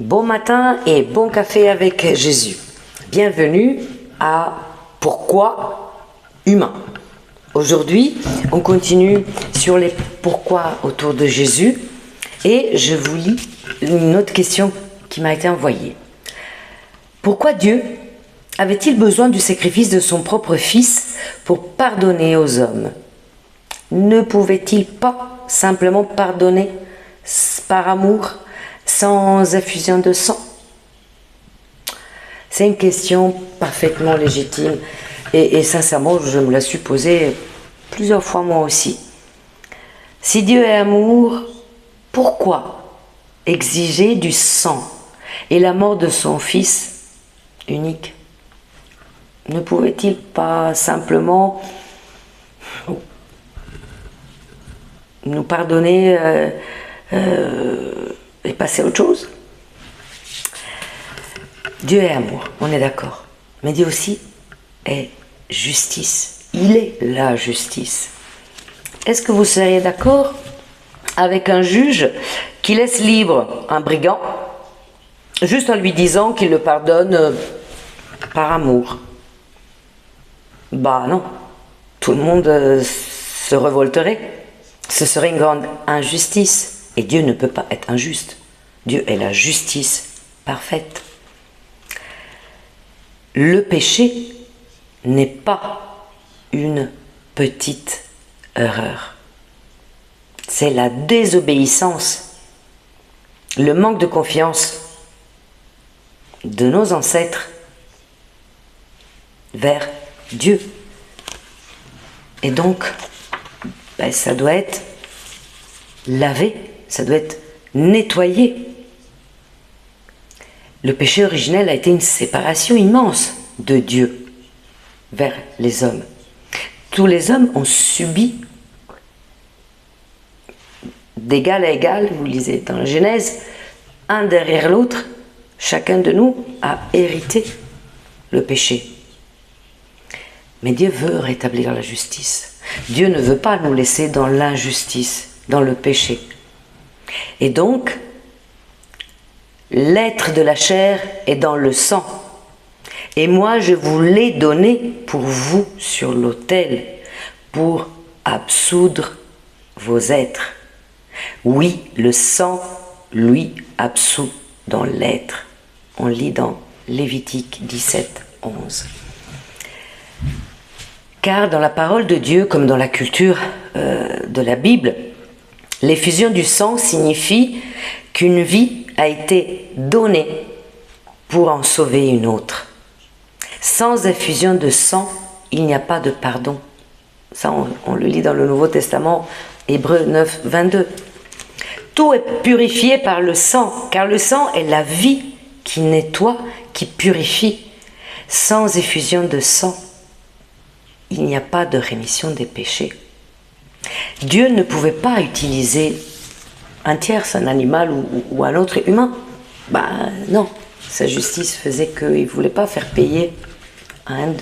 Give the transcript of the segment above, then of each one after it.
Bon matin et bon café avec Jésus. Bienvenue à Pourquoi humain. Aujourd'hui, on continue sur les pourquoi autour de Jésus et je vous lis une autre question qui m'a été envoyée. Pourquoi Dieu avait-il besoin du sacrifice de son propre Fils pour pardonner aux hommes? Ne pouvait-il pas simplement pardonner par amour, sans effusion de sang? C'est une question parfaitement légitime et sincèrement, je me la suis posée plusieurs fois moi aussi. Si Dieu est amour, pourquoi exiger du sang et la mort de son Fils unique? Ne pouvait-il pas simplement nous pardonner et passer à autre chose? Dieu est amour, on est d'accord. Mais Dieu aussi est justice. Il est la justice. Est-ce que vous seriez d'accord avec un juge qui laisse libre un brigand juste en lui disant qu'il le pardonne par amour? Bah non, tout le monde se révolterait. Ce serait une grande injustice. Et Dieu ne peut pas être injuste. Dieu est la justice parfaite. Le péché n'est pas une petite erreur. C'est la désobéissance, le manque de confiance de nos ancêtres vers Dieu. Et donc, ça doit être lavé, ça doit être nettoyé. Le péché originel a été une séparation immense de Dieu vers les hommes. Tous les hommes ont subi d'égal à égal, vous lisez dans la Genèse, un derrière l'autre, chacun de nous a hérité le péché. Mais Dieu veut rétablir la justice. Dieu ne veut pas nous laisser dans l'injustice, dans le péché. Et donc, l'être de la chair est dans le sang. Et moi, je vous l'ai donné pour vous sur l'autel, pour absoudre vos êtres. Oui, le sang, lui, absout dans l'être. On lit dans Lévitique 17, 11. Car dans la parole de Dieu, comme dans la culture de la Bible, l'effusion du sang signifie qu'une vie a été donnée pour en sauver une autre. Sans effusion de sang, il n'y a pas de pardon. Ça, on le lit dans le Nouveau Testament, Hébreux 9, 22. Tout est purifié par le sang, car le sang est la vie qui nettoie, qui purifie. Sans effusion de sang, il n'y a pas de rémission des péchés. Dieu ne pouvait pas utiliser un tierce, un animal ou un autre humain. Non, sa justice faisait qu'il ne voulait pas faire payer à un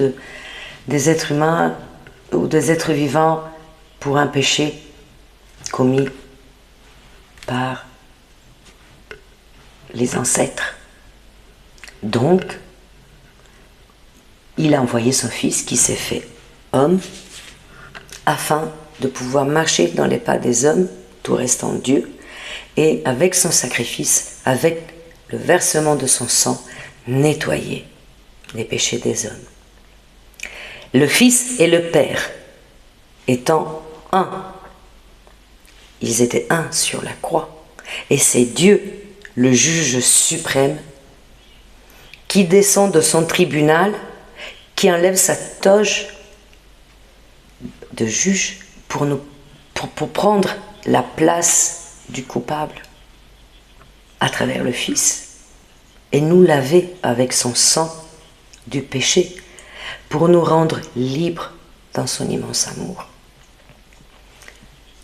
des êtres humains ou des êtres vivants pour un péché commis par les ancêtres. Donc, il a envoyé son Fils qui s'est fait homme afin de pouvoir marcher dans les pas des hommes, tout restant Dieu, et avec son sacrifice, avec le versement de son sang, nettoyer les péchés des hommes. Le Fils et le Père étant un, ils étaient un sur la croix, et c'est Dieu, le juge suprême, qui descend de son tribunal, qui enlève sa toge de juge pour prendre la place du coupable à travers le Fils et nous laver avec son sang du péché pour nous rendre libres dans son immense amour.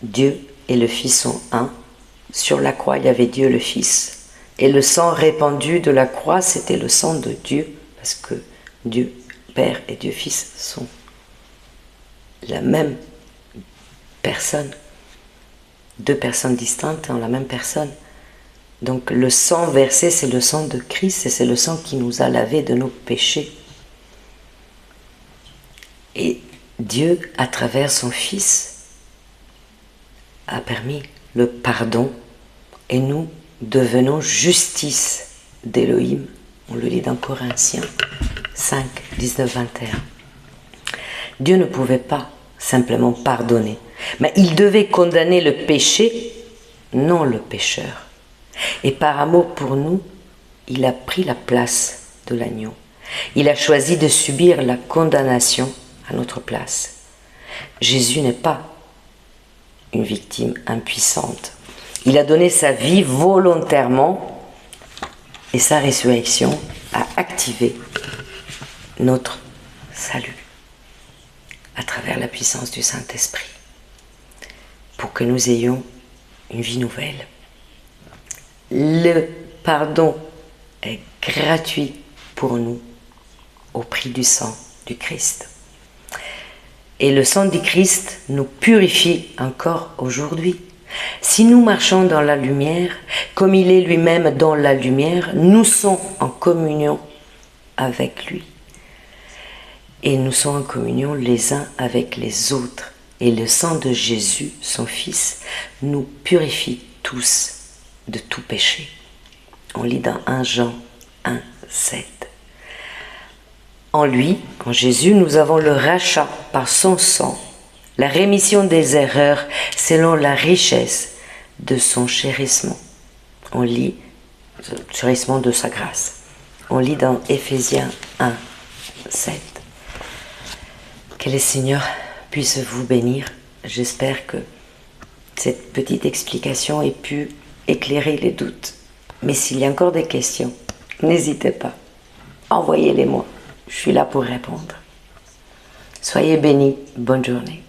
Dieu et le Fils sont un. Sur la croix, il y avait Dieu le Fils. Et le sang répandu de la croix, c'était le sang de Dieu, parce que Dieu Père et Dieu Fils sont la même personne. Deux personnes distinctes en la même personne. Donc le sang versé, c'est le sang de Christ et c'est le sang qui nous a lavés de nos péchés. Et Dieu, à travers son Fils, a permis le pardon et nous devenons justice d'Élohim. On le lit dans Corinthiens 5, 19, 21. Dieu ne pouvait pas simplement pardonner, mais il devait condamner le péché, non le pécheur. Et par amour pour nous, il a pris la place de l'agneau. Il a choisi de subir la condamnation à notre place. Jésus n'est pas une victime impuissante. Il a donné sa vie volontairement et sa résurrection a activé notre salut à travers la puissance du Saint-Esprit pour que nous ayons une vie nouvelle. Le pardon est gratuit pour nous au prix du sang du Christ. Et le sang du Christ nous purifie encore aujourd'hui. Si nous marchons dans la lumière, comme il est lui-même dans la lumière, nous sommes en communion avec lui. Et nous sommes en communion les uns avec les autres. Et le sang de Jésus, son Fils, nous purifie tous de tout péché. On lit dans 1 Jean 1, 7. En lui, en Jésus, nous avons le rachat par son sang, la rémission des erreurs selon la richesse de son chérissement. On lit le chérissement de sa grâce. On lit dans Éphésiens 1, 7. Que le Seigneur puisse vous bénir. J'espère que cette petite explication ait pu éclairer les doutes. Mais s'il y a encore des questions, n'hésitez pas. Envoyez-les-moi. Je suis là pour répondre. Soyez bénis. Bonne journée.